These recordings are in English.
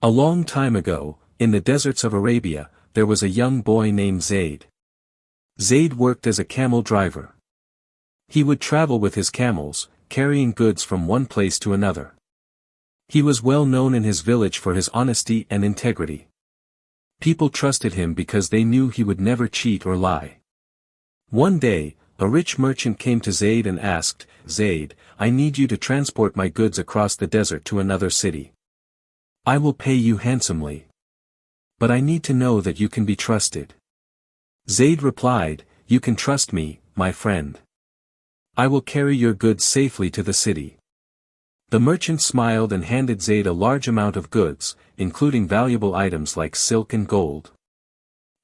A long time ago, in the deserts of Arabia, there was a young boy named Zaid. Zaid worked as a camel driver. He would travel with his camels, carrying goods from one place to another. He was well known in his village for his honesty and integrity. People trusted him because they knew he would never cheat or lie. One day, a rich merchant came to Zaid and asked, "Zaid, I need you to transport my goods across the desert to another city. I will pay you handsomely. But I need to know that you can be trusted." Zaid replied, "You can trust me, my friend. I will carry your goods safely to the city." The merchant smiled and handed Zaid a large amount of goods, including valuable items like silk and gold.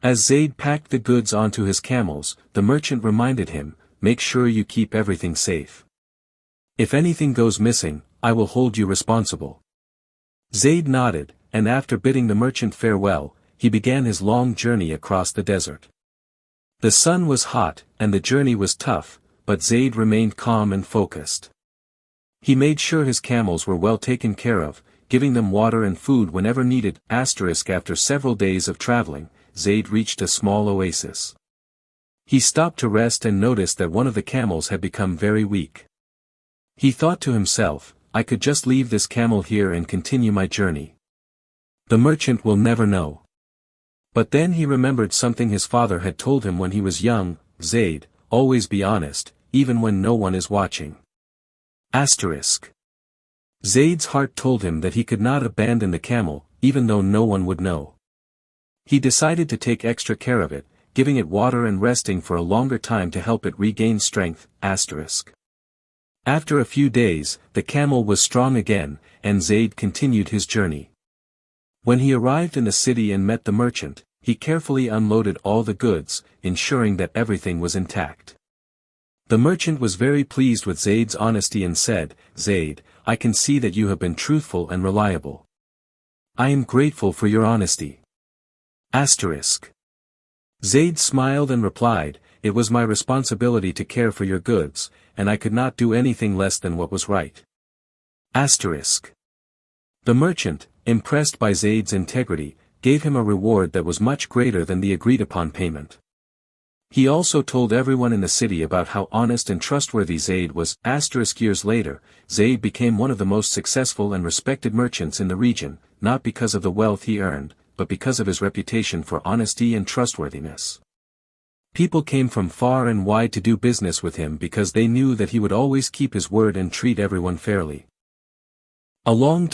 As Zaid packed the goods onto his camels, the merchant reminded him, "Make sure you keep everything safe. If anything goes missing, I will hold you responsible." Zaid nodded, and after bidding the merchant farewell, he began his long journey across the desert. The sun was hot, and the journey was tough, but Zaid remained calm and focused. He made sure his camels were well taken care of, giving them water and food whenever needed. After several days of traveling, Zaid reached a small oasis. He stopped to rest and noticed that one of the camels had become very weak. He thought to himself, "I could just leave this camel here and continue my journey. The merchant will never know." But then he remembered something his father had told him when he was young, "Zaid, always be honest, even when no one is watching." Zaid's heart told him that he could not abandon the camel, even though no one would know. He decided to take extra care of it, giving it water and resting for a longer time to help it regain strength. After a few days, the camel was strong again, and Zaid continued his journey. When he arrived in the city and met the merchant, he carefully unloaded all the goods, ensuring that everything was intact. The merchant was very pleased with Zaid's honesty and said, "Zaid, I can see that you have been truthful and reliable. I am grateful for your honesty." Zaid smiled and replied, "It was my responsibility to care for your goods, and I could not do anything less than what was right." The merchant, impressed by Zaid's integrity, gave him a reward that was much greater than the agreed-upon payment. He also told everyone in the city about how honest and trustworthy Zaid was. Years later, Zaid became one of the most successful and respected merchants in the region, not because of the wealth he earned, but because of his reputation for honesty and trustworthiness. People came from far and wide to do business with him because they knew that he would always keep his word and treat everyone fairly. A long